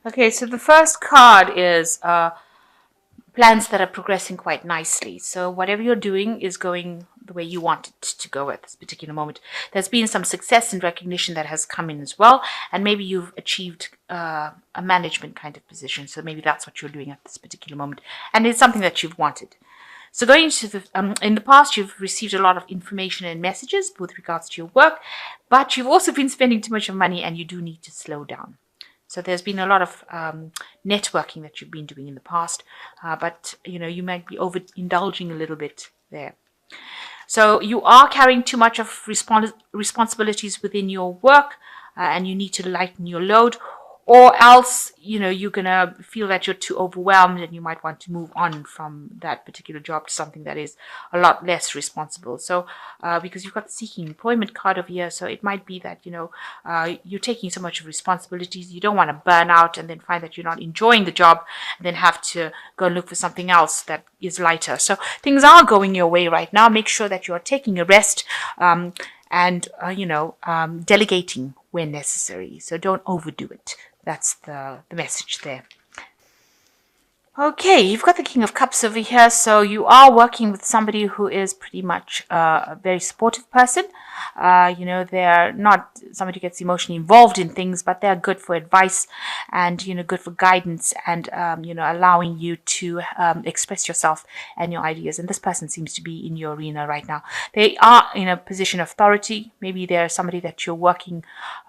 Okay, so the first card is plans that are progressing quite nicely. So whatever you're doing is going the way you want it to go at this particular moment. There's been some success and recognition that has come in as well, and maybe you've achieved a management kind of position. So maybe that's what you're doing at this particular moment, and it's something that you've wanted. So going into in the past, you've received a lot of information and messages with regards to your work, but you've also been spending too much of money, and you do need to slow down. So there's been a lot of networking that you've been doing in the past, but you might be overindulging a little bit there. So you are carrying too much of responsibilities within your work, and you need to lighten your load, or else you're gonna feel that you're too overwhelmed and you might want to move on from that particular job to something that is a lot less responsible. So because you've got the seeking employment card over here, so it might be that you're taking so much of responsibilities, you don't want to burn out and then find that you're not enjoying the job and then have to go and look for something else that is lighter. So things are going your way right now. Make sure that you're taking a rest, and delegating when necessary. So don't overdo it. That's the message there. Okay, you've got the King of Cups over here, so you are working with somebody who is pretty much a very supportive person. They're not somebody who gets emotionally involved in things, but they're good for advice and, good for guidance and, allowing you to express yourself and your ideas. And this person seems to be in your arena right now. They are in a position of authority. Maybe they're somebody that you're working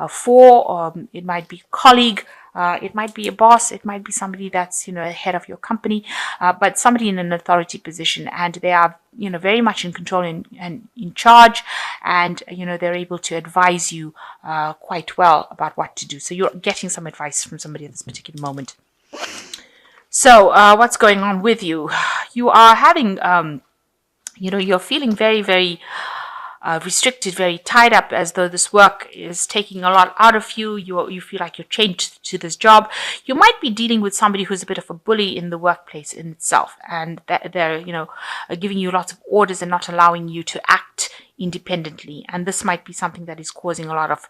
for, or it might be a colleague. It might be a boss, it might be somebody that's, head of your company, but somebody in an authority position, and they are, very much in control and in charge, and, they're able to advise you quite well about what to do. So you're getting some advice from somebody at this particular moment. So what's going on with you? You are having, you're feeling very, very restricted, very tied up, as though this work is taking a lot out of you. You feel like you're chained to this job. You might be dealing with somebody who's a bit of a bully in the workplace in itself, and they're giving you lots of orders and not allowing you to act independently, and this might be something that is causing a lot of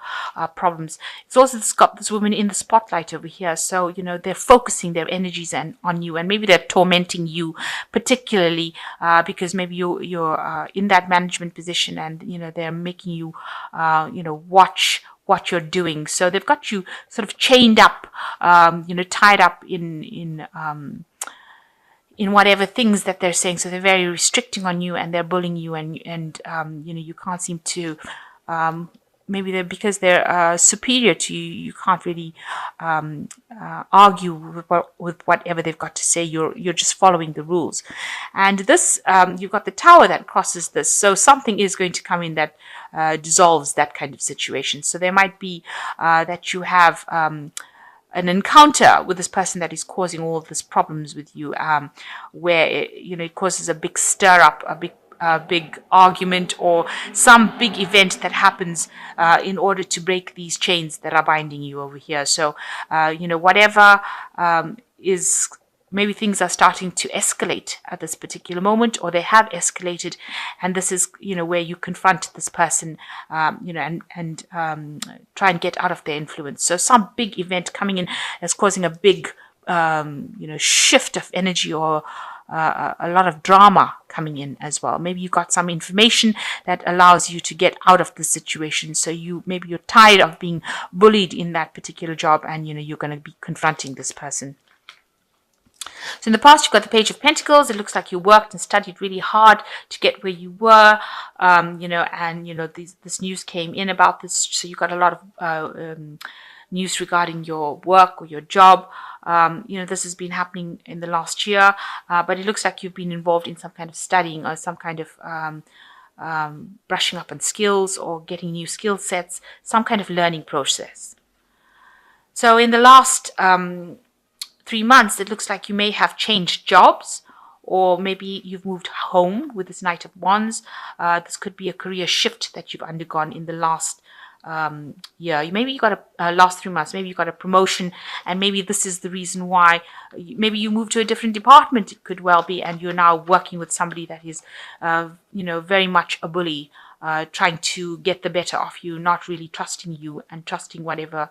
problems. It's also got this woman in the spotlight over here, so they're focusing their energies on you, and maybe they're tormenting you particularly because maybe you're in that management position, and they're making you watch what you're doing. So they've got you sort of chained up, tied up in whatever things that they're saying. So they're very restricting on you, and they're bullying you, and you can't seem to, maybe because they're superior to you, you can't really argue with whatever they've got to say. You're just following the rules. And this, you've got the Tower that crosses this. So something is going to come in that dissolves that kind of situation. So there might be that you have an encounter with this person that is causing all of these problems with you, where it causes a big stir up, a big argument, or some big event that happens in order to break these chains that are binding you over here. So whatever is, maybe things are starting to escalate at this particular moment, or they have escalated, and this is where you confront this person, and try and get out of their influence. So some big event coming in is causing a big shift of energy, or a lot of drama coming in as well. Maybe you got some information that allows you to get out of the situation. So maybe you're tired of being bullied in that particular job, and you're going to be confronting this person. So in the past, you've got the Page of Pentacles. It looks like you worked and studied really hard to get where you were, this news came in about this. So you got a lot of news regarding your work or your job. This has been happening in the last year, but it looks like you've been involved in some kind of studying, or some kind of brushing up on skills, or getting new skill sets, some kind of learning process. So in the last 3 months, it looks like you may have changed jobs, or maybe you've moved home with this Knight of Wands. This could be a career shift that you've undergone in the last year. Maybe you got last 3 months, maybe you got a promotion, and maybe this is the reason why. Maybe you moved to a different department, it could well be, and you're now working with somebody that is very much a bully, trying to get the better of you, not really trusting you and trusting whatever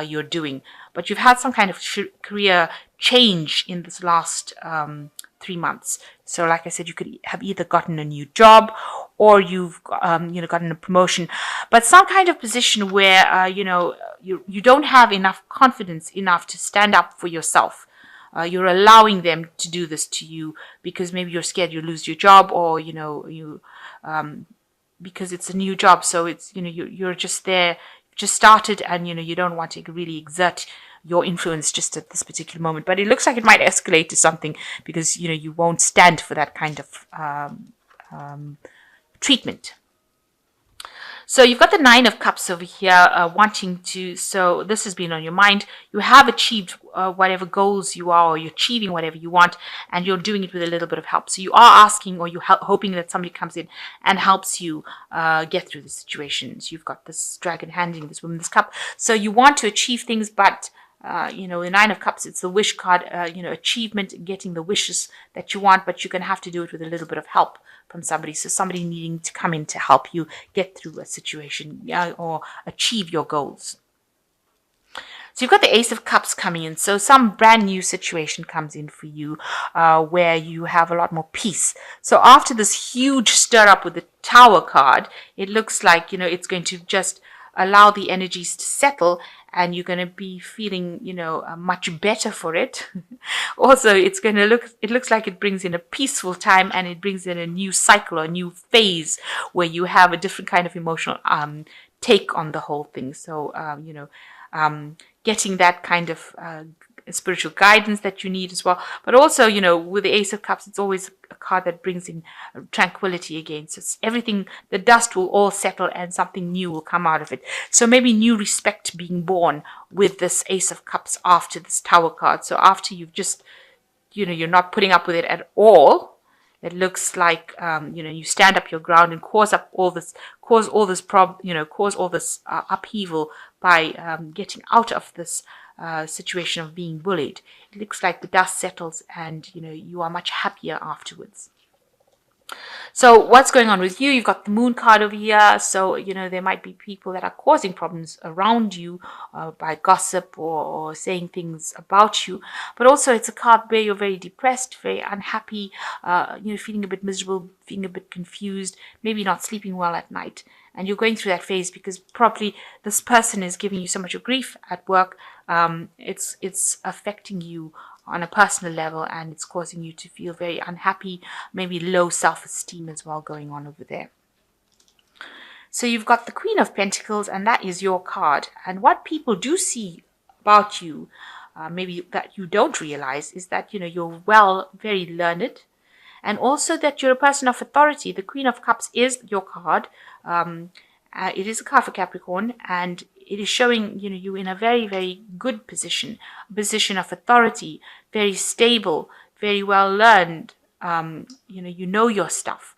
you're doing. But you've had some kind of career change in this last 3 months. So like I said, you could have either gotten a new job or you've gotten a promotion, but some kind of position where you don't have enough confidence enough to stand up for yourself. You're allowing them to do this to you because maybe you're scared you lose your job, or because it's a new job. So it's you're just there, just started, and you don't want to really exert your influence just at this particular moment. But it looks like it might escalate to something because you won't stand for that kind of treatment. So you've got the Nine of Cups over here, wanting to, so this has been on your mind. You have achieved whatever goals you are, or you're achieving whatever you want, and you're doing it with a little bit of help. So you are asking, or you're hoping that somebody comes in and helps you get through the situations. You've got this dragon handing this woman this cup. So you want to achieve things, but the Nine of Cups, it's the wish card, achievement, getting the wishes that you want, but you're going to have to do it with a little bit of help from somebody. So somebody needing to come in to help you get through a situation, or achieve your goals. So you've got the Ace of Cups coming in. So some brand new situation comes in for you where you have a lot more peace. So after this huge stir up with the Tower card, it looks like, it's going to just allow the energies to settle, and you're going to be feeling, much better for it. Also, it looks like it brings in a peaceful time, and it brings in a new cycle or a new phase where you have a different kind of emotional take on the whole thing. So, getting that kind of spiritual guidance that you need as well. But also, with the Ace of Cups, it's always a card that brings in tranquility again. So it's everything, the dust will all settle and something new will come out of it. So maybe new respect being born with this Ace of Cups after this Tower card. So after you've just, you're not putting up with it at all, it looks like, you stand up your ground and cause all this upheaval by getting out of this situation of being bullied. It looks like the dust settles, and you are much happier afterwards. So what's going on with you? You've got the Moon card over here. So, there might be people that are causing problems around you by gossip or saying things about you. But also it's a card where you're very depressed, very unhappy, feeling a bit miserable, feeling a bit confused, maybe not sleeping well at night. And you're going through that phase because probably this person is giving you so much grief at work. It's affecting you on a personal level, and it's causing you to feel very unhappy, maybe low self-esteem as well going on over there. So you've got the Queen of Pentacles, and that is your card. And what people do see about you, maybe that you don't realize, is that, you're very learned, and also that you're a person of authority. The Queen of Cups is your card. It is a card for Capricorn, and it is showing you in a very, very good position, a position of authority, very stable, very well learned. You know your stuff.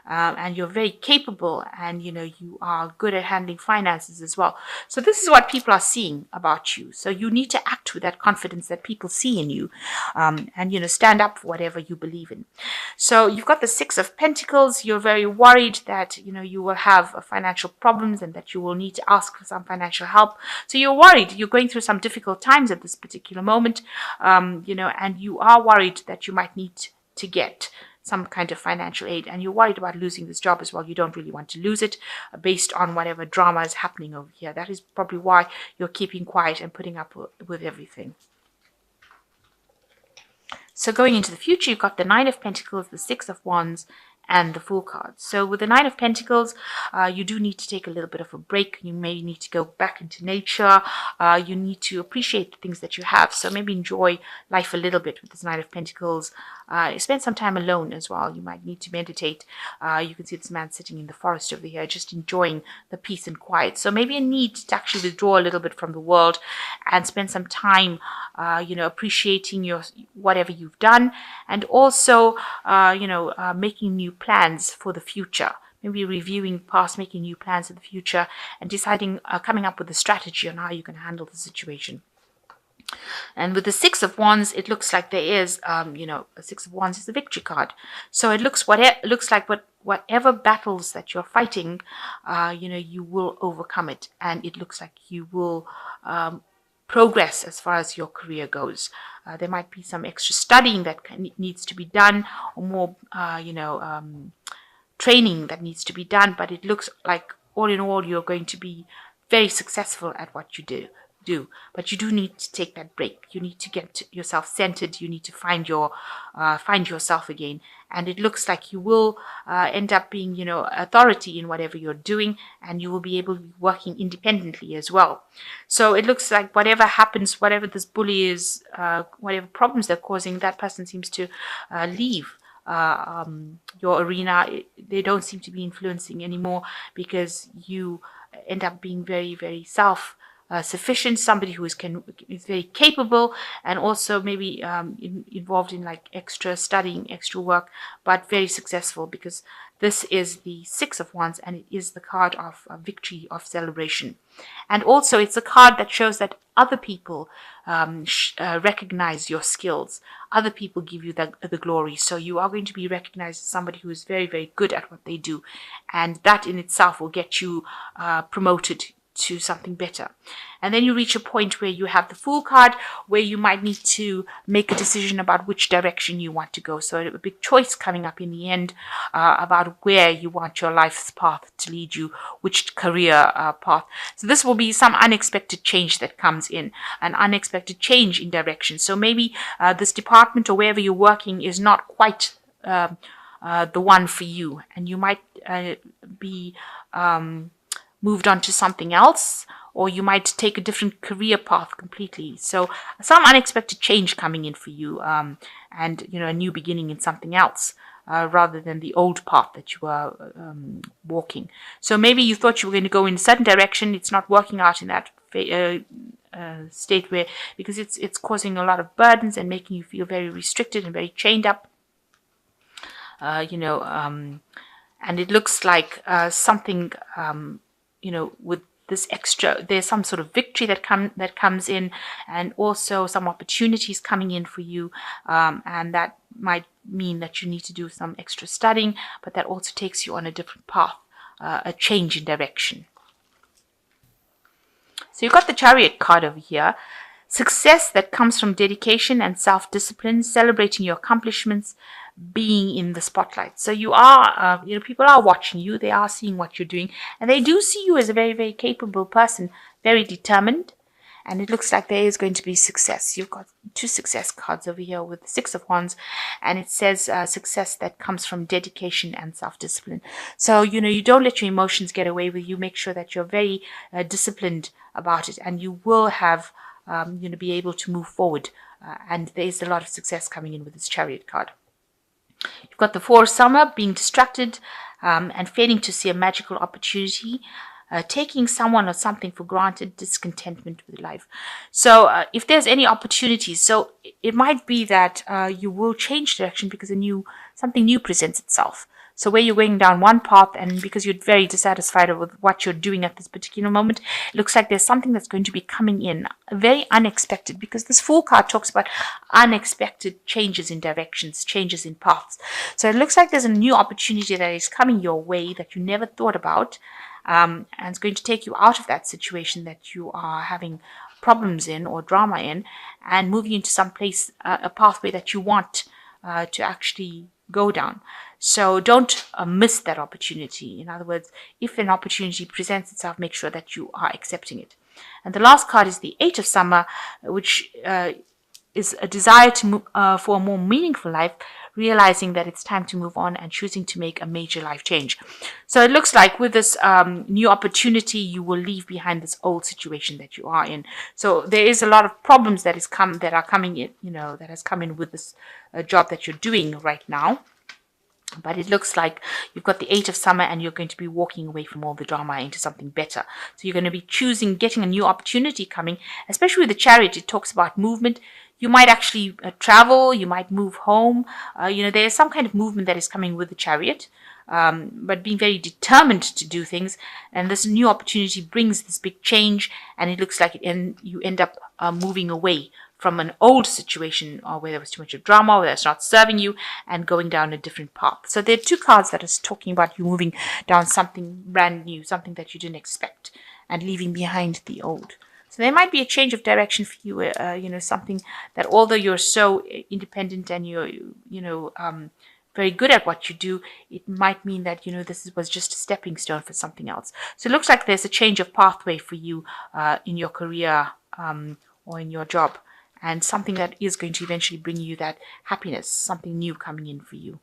And you're very capable, and you are good at handling finances as well. So this is what people are seeing about you. So you need to act with that confidence that people see in you, and stand up for whatever you believe in. So you've got the Six of Pentacles. You're very worried that you will have financial problems and that you will need to ask for some financial help. So you're worried. You're going through some difficult times at this particular moment, and you are worried that you might need to get some kind of financial aid, and you're worried about losing this job as well. You don't really want to lose it based on whatever drama is happening over here. That is probably why you're keeping quiet and putting up with everything. So going into the future, you've got the Nine of Pentacles, the Six of Wands, and the Fool card. So with the Nine of Pentacles, you do need to take a little bit of a break. You may need to go back into nature. You need to appreciate the things that you have. So maybe enjoy life a little bit with this Nine of Pentacles. Spend some time alone as well. You might need to meditate. You can see this man sitting in the forest over here, just enjoying the peace and quiet. So maybe a need to actually withdraw a little bit from the world and spend some time, appreciating whatever you've done, and also, making new plans for the future. Maybe reviewing past, making new plans for the future, and deciding, coming up with a strategy on how you can handle the situation. And with the Six of Wands, it looks like there is, a Six of Wands is the victory card. So it looks like whatever battles that you're fighting, you will overcome it, and it looks like you will progress as far as your career goes. There might be some extra studying that needs to be done, or more, training that needs to be done. But it looks like all in all, you're going to be very successful at what you do. But you do need to take that break. You need to get yourself centered. You need to find yourself again. And it looks like you will end up being, authority in whatever you're doing, and you will be able to be working independently as well. So it looks like whatever happens, whatever this bully is, whatever problems they're causing, that person seems to leave your arena. They don't seem to be influencing anymore, because you end up being very, very sufficient, somebody who is very capable, and also maybe involved in like extra studying, extra work, but very successful, because this is the Six of Wands, and it is the card of victory, of celebration. And also it's a card that shows that other people recognize your skills. Other people give you the glory. So you are going to be recognized as somebody who is very, very good at what they do. And that in itself will get you promoted to something better. And then you reach a point where you have the Fool card, where you might need to make a decision about which direction you want to go. So a big choice coming up in the end about where you want your life's path to lead you, which career path. So this will be some unexpected change that comes in, an unexpected change in direction. So maybe this department or wherever you're working is not quite the one for you, and you might be moved on to something else, or you might take a different career path completely. So some unexpected change coming in for you, and a new beginning in something else, rather than the old path that you were walking. So maybe you thought you were going to go in a certain direction. It's not working out in that state, where, because it's causing a lot of burdens and making you feel very restricted and very chained up. And it looks like something, with this extra, there's some sort of victory that comes in, and also some opportunities coming in for you, and that might mean that you need to do some extra studying, but that also takes you on a different path, a change in direction. So you've got the Chariot card over here. Success that comes from dedication and self-discipline, celebrating your accomplishments, being in the spotlight. So you are, people are watching you. They are seeing what you're doing, and they do see you as a very, very capable person, very determined. And it looks like there is going to be success. You've got two success cards over here with the Six of Wands, and it says success that comes from dedication and self-discipline. So, you don't let your emotions get away with you. Make sure that you're very disciplined about it, and you will have, be able to move forward. And there is a lot of success coming in with this Chariot card. You've got the Four of Summer, being distracted and failing to see a magical opportunity, taking someone or something for granted, discontentment with life. So if there's any opportunities, so it might be that you will change direction because something new presents itself. So where you're going down one path, and because you're very dissatisfied with what you're doing at this particular moment, it looks like there's something that's going to be coming in, very unexpected, because this Fool card talks about unexpected changes in directions, changes in paths. So it looks like there's a new opportunity that is coming your way that you never thought about, and it's going to take you out of that situation that you are having problems in or drama in, and moving into some place, a pathway that you want to actually go down. So don't miss that opportunity. In other words, if an opportunity presents itself, make sure that you are accepting it. And the last card is the Eight of Summer, which is a desire to move, for a more meaningful life, realizing that it's time to move on and choosing to make a major life change. So it looks like with this new opportunity, you will leave behind this old situation that you are in. So there is a lot of problems that has come in with this job that you're doing right now. But it looks like you've got the Eight of Summer, and you're going to be walking away from all the drama into something better. So you're going to be getting a new opportunity coming, especially with the Chariot. It talks about movement. You might actually travel. You might move home. There's some kind of movement that is coming with the Chariot, but being very determined to do things. And this new opportunity brings this big change, and it looks like you end up moving away from an old situation or where there was too much of drama, where it's not serving you, and going down a different path. So there are two cards that is talking about you moving down something brand new, something that you didn't expect, and leaving behind the old. So there might be a change of direction for you, something that although you're so independent and you're very good at what you do, it might mean that, this was just a stepping stone for something else. So it looks like there's a change of pathway for you in your career or in your job, and something that is going to eventually bring you that happiness, something new coming in for you.